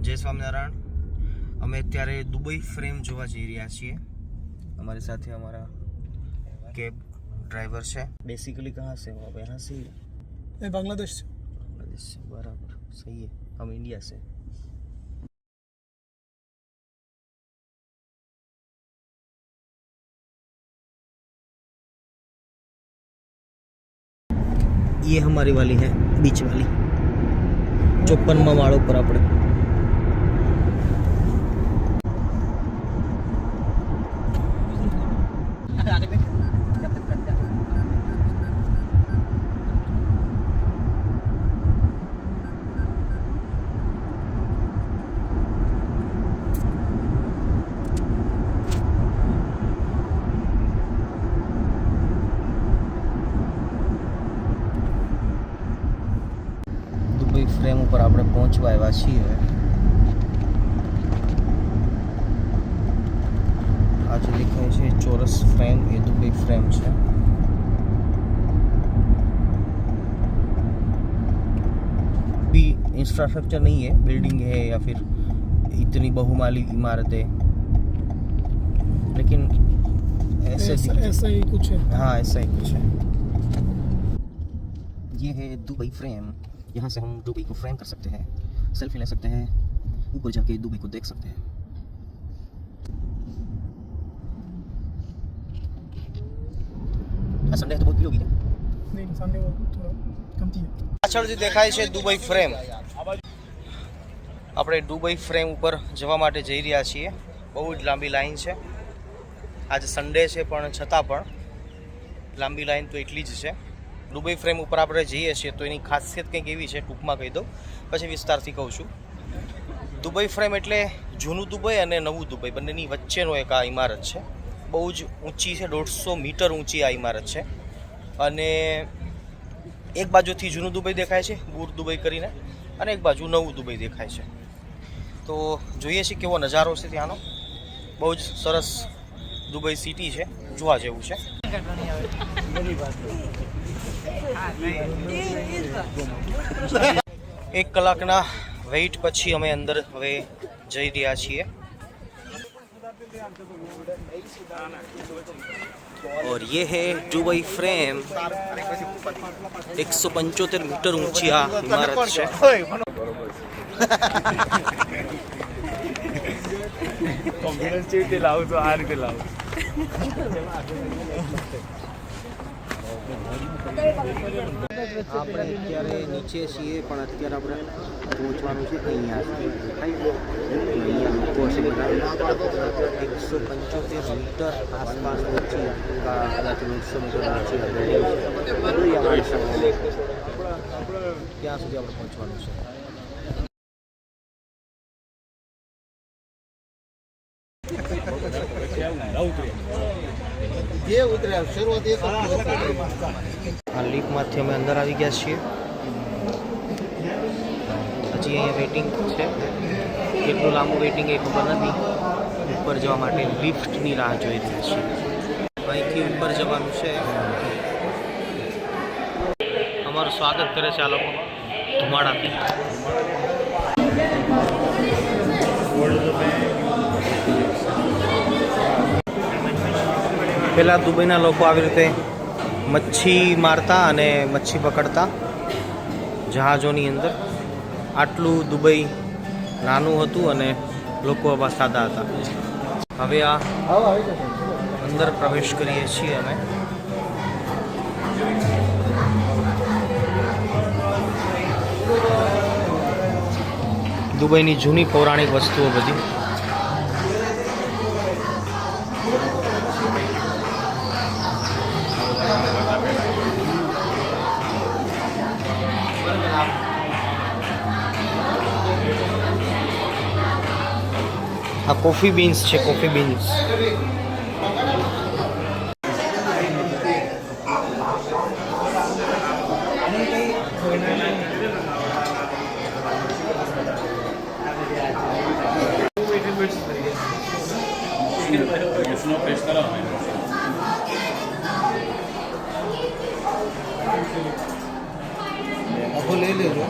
જય સ્વામિનારાયણ। અમે અત્યારે દુબઈ ફ્રેમ જોવા જઈ રહ્યા છીએ। हमारे साथ ही हमारा कैब ड्राइवर है। बेसिकली कहाँ से हो आप? यहाँ से? मैं बांग्लादेश से। बांग्लादेश से, बराबर, सही है। हम इंडिया से। ये हमारी वाली है, बीच वाली 54वां माड़ो पर આપણે फ्रेम पर આપણે પહોંચવા આવ્યા છીએ। આ જે દેખાય છે ચોરસ फ्रेम, ये दुबई फ्रेम है। भी इंफ्रास्ट्रक्चर नहीं है, बिल्डिंग है या फिर इतनी बहुमाली इमारतें, लेकिन ऐसा ही कुछ है। हाँ, ऐसा ही कुछ है। ये है दुबई फ्रेम। यहाँ से हम दुबई को फ्रेम कर सकते हैं, सेल्फी ले सकते हैं, ऊपर जाके दुबई को देख सकते हैं। संडे तो बहुत भीड़ होगी क्या? नहीं, संडे वो थोड़ा कमती है। પાછળ જે દેખાય છે દુબઈ ફ્રેમ, આપણે દુબઈ ફ્રેમ ઉપર જવા માટે જઈ રહ્યા છીએ। બહુ જ લાંબી લાઈન છે। આજે સન્ડે છે પણ છતાં પણ લાંબી લાઈન તો એટલી જ છે। દુબઈ ફ્રેમ ઉપર આપણે જઈએ છીએ તો એની ખાસિયત કંઈક એવી છે, ટૂંકમાં કહી દઉં પછી વિસ્તારથી કહું છું। દુબઈ ફ્રેમ એટલે જૂનું દુબઈ અને નવું દુબઈ બંનેની વચ્ચેનો એક આ ઇમારત છે। બહુ જ ઊંચી છે, 150 મીટર ઊંચી આ ઇમારત છે। અને એક બાજુથી જૂનું દુબઈ દેખાય છે, બુર દુબઈ કરીને, અને એક બાજુ નવું દુબઈ દેખાય છે। તો જોઈએ છીએ કેવો નજારો છે ત્યાંનો। બહુ જ સરસ દુબઈ સિટી છે, જોવા જેવું છે। એક કલાકના વેઇટ પછી અમે અંદર હવે જઈ રહ્યા છીએ। और ये है दुबई फ्रेम। 175 मीटर ऊंची आ इमारत है। कॉन्फिडेंस चीटी लाओ तो आ रीते लाओ। આપણે અત્યારે નીચે છીએ પણ અત્યારે આપણે પહોંચવાનું છે અહીંયા સુધી। અહીંયા લોકો છે બધા। 175 મીટર આસપાસ ઊંચી, કદાચ 150 મીટર ઊંચી ત્યાં સુધી આપણે પહોંચવાનું છે। આ લીફમાંથી અમે અંદર આવી ગયા છીએ। હજી અહીંયા વેઇટિંગ છે, કેટલું લાંબુ વેઇટિંગ એ ખબર નથી। ઉપર જવા માટે લિફ્ટની રાહ જોઈ રહ્યા છીએ। અહીંથી ઉપર જવાનું છે। અમારું સ્વાગત કરે છે આ લોકો ધુમાડાથી। પહેલાં દુબઈના લોકો આવી રીતે મચ્છી મારતા અને મચ્છી પકડતા જહાજોની અંદર। આટલું દુબઈ નાનું હતું અને લોકો આવા સાદા હતા। હવે આ અંદર પ્રવેશ કરીએ છીએ અમે। દુબઈની જૂની પૌરાણિક વસ્તુઓ બધી। આ કોફી બીન્સ છે, કોફી બીન્સ। ले ले लो।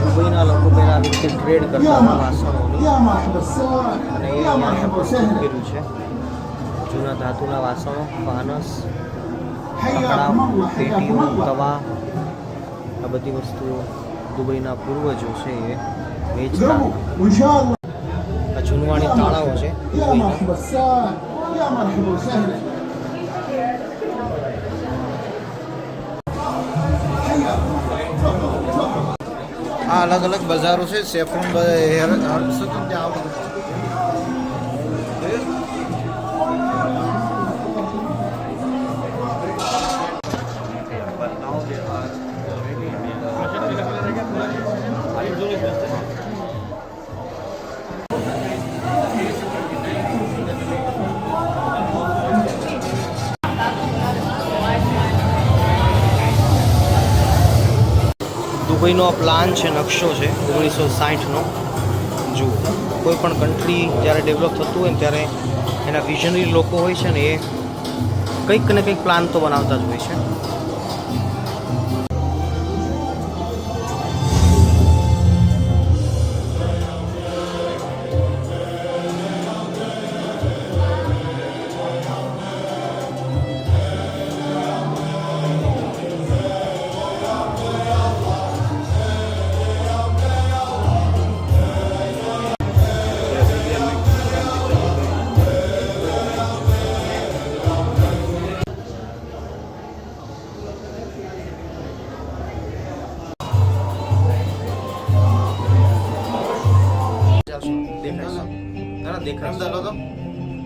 દુબઈના લોકો પહેલાં આવી રીતે ટ્રેડ કરતા હતા વાસણોની, અને એ અહીંયા પ્રસ્તુત કર્યું છે. જૂના ધાતુના વાસણો, ફાનસ, કપડાં, પેટીઓ, તવા, આ બધી વસ્તુઓ દુબઈના પૂર્વજો છે એ વેચતા. આ જૂનવાણી તાળાઓ છે દુબઈના. આ અલગ અલગ બજારો છે. સેફ્રોન હેર હર્બ્સ તમને આવડે. દુબઈનો આ પ્લાન છે, નકશો છે 1960નો. જુઓ, કોઈ પણ કન્ટ્રી જ્યારે ડેવલપ થતું હોય ને ત્યારે એના વિઝનરી લોકો હોય છે ને એ કંઈક ને કંઈક પ્લાન તો બનાવતા જ હોય છે.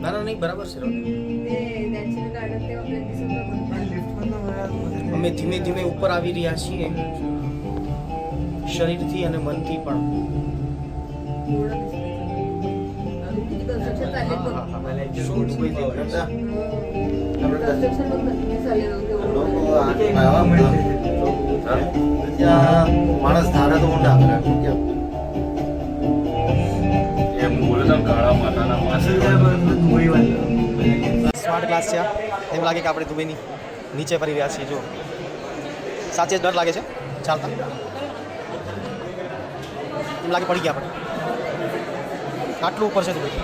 ના નહીં, બરાબર છે. અમે ધીમે ધીમે ઉપર આવી રહ્યા છીએ, શરીરથી અને મનથી પણ. શું દુબઈ માણસ ધારે તો ઊંડા સ્માર્ટ ક્લાસ છે. એમ લાગે કે આપણે દુબઈની નીચે ફરી રહ્યા છીએ. જો સાચે જ ડર લાગે છે ચાલતા, એમ લાગે પડી ગયા આપણે. આટલું ઉપર છે દુબઈ.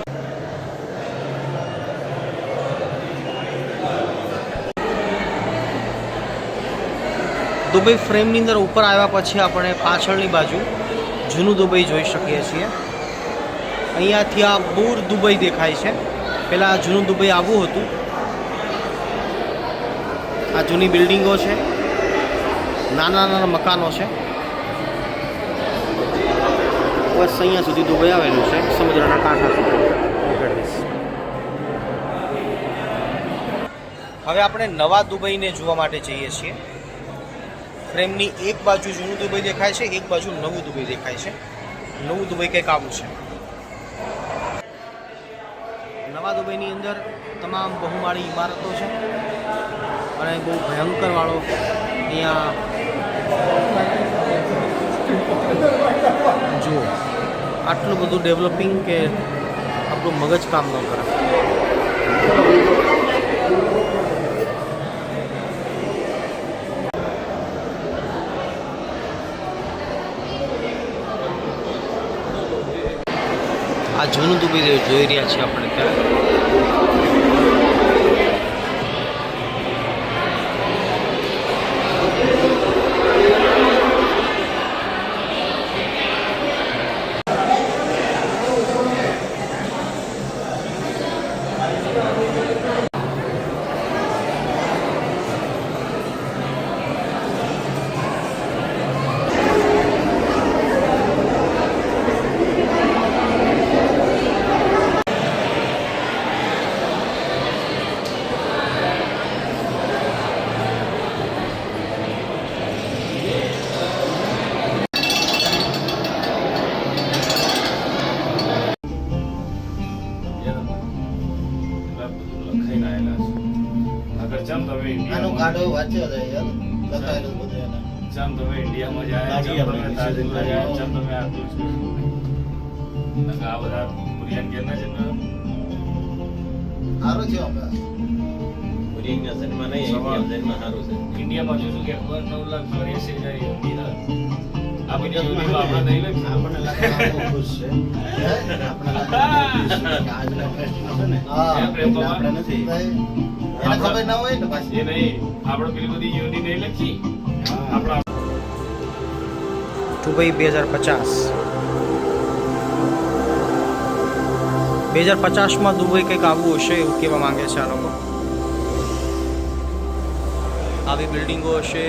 દુબઈ ફ્રેમની અંદર ઉપર આવ્યા પછી આપણે પાછળની બાજુ જૂનું દુબઈ જોઈ શકીએ છીએ. અહીંયાથી આ બુર દુબઈ દેખાય છે. પહેલાં જૂનું દુબઈ આવું હતું. આ જૂની બિલ્ડિંગો છે, નાના નાના મકાનો છે. બસ અહીંયા સુધી દુબઈ આવેલું છે, સમુદ્રના કાંઠા સુધી. હવે આપણે નવા દુબઈને જોવા માટે જઈએ છીએ. ફ્રેમની એક બાજુ જૂનું દુબઈ દેખાય છે, એક બાજુ નવું દુબઈ દેખાય છે. નવું દુબઈ કંઈક આવું છે. નવા દુબઈની અંદર તમામ બહુમાળી ઇમારતો છે અને બહુ ભયંકર વાળો અહીંયા જુઓ. આટલું બધું ડેવલપિંગ કે આપણું મગજ કામ ન કરે. આ જૂનું દુબઈ જોઈ રહ્યા છીએ આપણે ત્યાં. આનો કાઢો વાંચ્યો છે યાર, લખાયેલું બધું એને. ચમ તમે ઇન્ડિયામાં જાય, ચમ તમે તાજમહેલ જાય, ચમ તમે આટલું છે. આ બધા કુરિયન કે ના છે ને સારું છે અમે જન્મ નહીં જન્મ સારું છે. ઇન્ડિયામાં જોશું કે 9,82,000 જાય યુનિના. આ બધી યુનિમાં આપણે નહીં લખી. આપણને લાગે આ બહુ ખુશ છે. હે? આપણને લાગે આ બહુ ખુશ છે કે આજના પ્રશ્નો છે ને હા. એટલે આપણે નથી. એને ખબર ના હોય ને પાછી. એ નહીં આપણે પેલી બધી યુનિ નહીં લખી. આપણા દુબઈ 2050 દુબઈ કંઈક આવું હશે એવું કહેવા માંગે છે આ લોકો. આવી બિલ્ડિંગો હશે.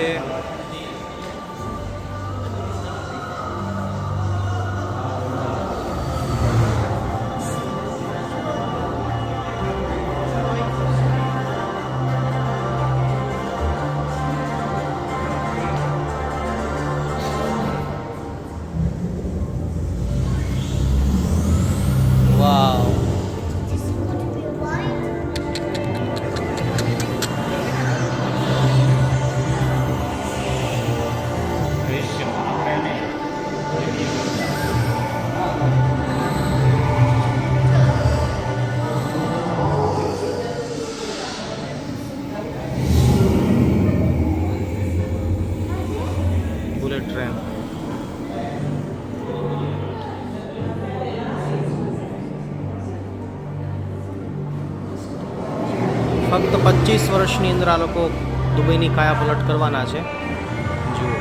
વાવ. Bullet train. ફક્ત 25 વર્ષની અંદર આ લોકો દુબઈની કાયા પલટ કરવાના છે. જુઓ.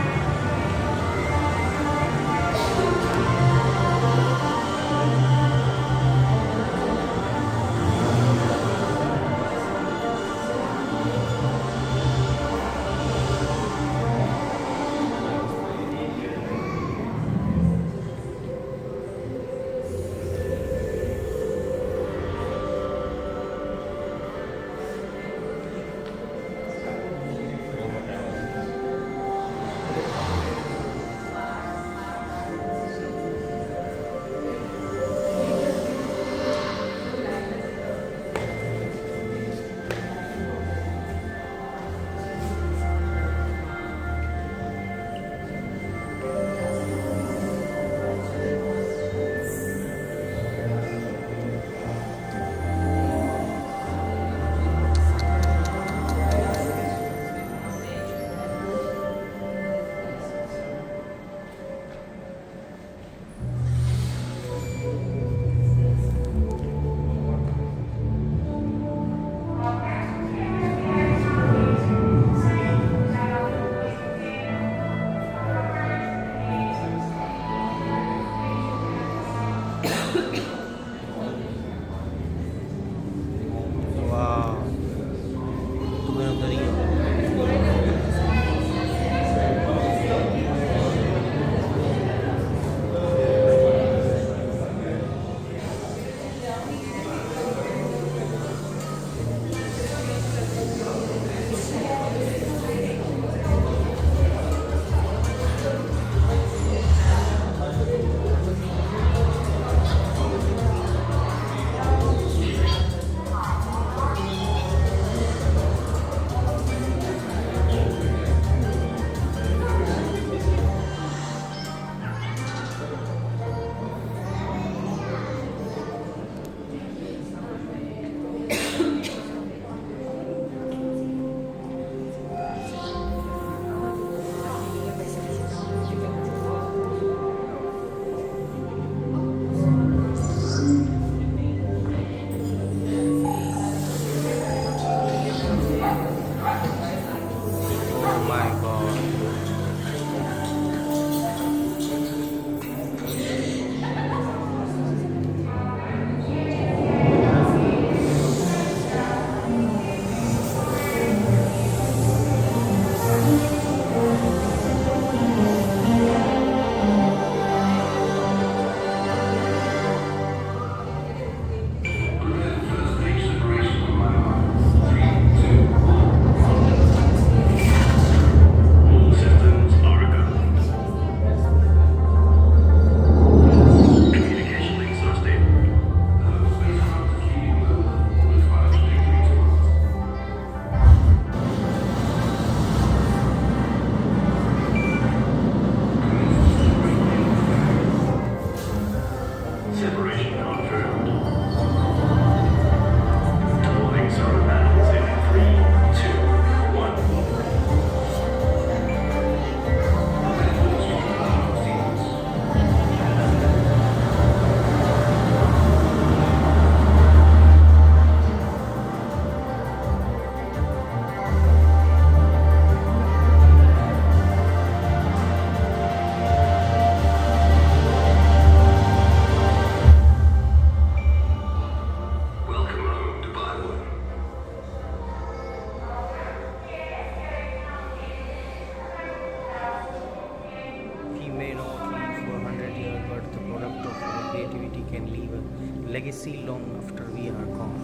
legacy long after we are gone,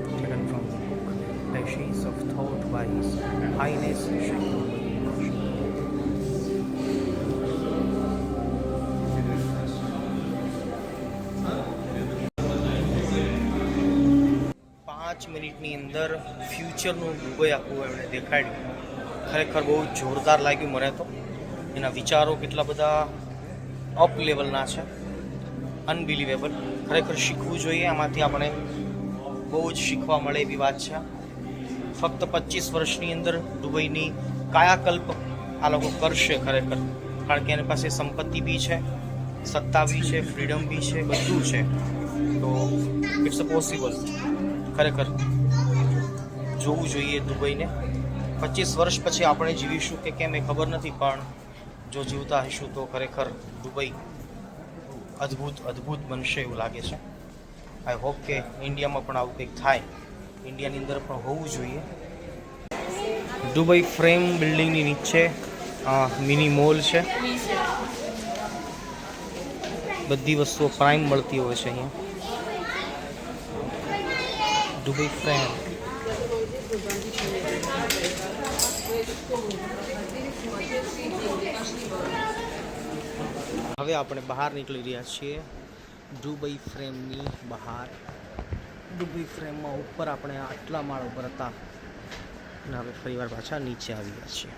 taken from the book Lashes of Thought by His Highness Sheikh Muhammad પાંચ મિનિટની અંદર ફ્યુચરનું દુબઈ આખું એમણે દેખાડ્યું. ખરેખર બહુ જોરદાર લાગ્યું મને તો. એના વિચારો કેટલા બધા અપ લેવલના છે, અનબિલિવેબલ. ખરેખર શીખવું જોઈએ આમાંથી, આપણે બહુ જ શીખવા મળે એવી વાત છે. ફક્ત 25 વર્ષની અંદર દુબઈની કાયાકલ્પ આ લોકો કરશે ખરેખર, કારણ કે એની પાસે સંપત્તિ બી છે, સત્તા બી છે, ફ્રીડમ બી છે, બધું છે. તો ઇટ્સ અ પોસિબલ. ખરેખર જોવું જોઈએ દુબઈને. 25 વર્ષ પછી આપણે જીવીશું કે કેમ એ ખબર નથી, પણ જો જીવતા હશું તો ખરેખર દુબઈ અદ્ભુત બનશે એવું લાગે છે. આઈ હોપ કે ઇન્ડિયામાં પણ આવું કંઈક થાય, ઇન્ડિયાની અંદર પણ હોવું જોઈએ. દુબઈ ફ્રેમ બિલ્ડિંગની નીચે મિની મોલ છે. બધી વસ્તુઓ પ્રાઇમ મળતી હોય છે અહીંયા. Dubai frame. હવે આપણે બહાર નીકળી રહ્યા છીએ દુબઈ ફ્રેમની બહાર. દુબઈ ફ્રેમમાં ઉપર આપણે આટલા માળ ઉપર હતા અને હવે ફરીવાર પાછા નીચે આવી ગયા છીએ.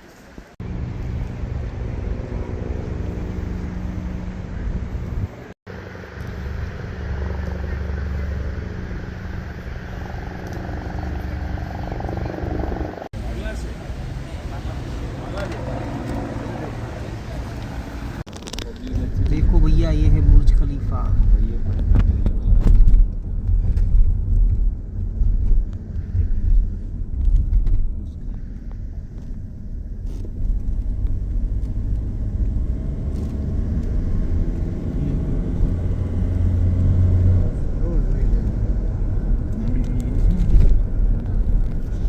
देखो भैया, ये है बुर्ज खलीफा.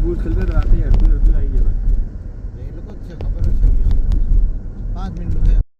બુર્જ ખલીફા તો રાતે અડધું આવી ગયા. એ લોકો જ છે, ખબર જ છે. 5 મિનિટ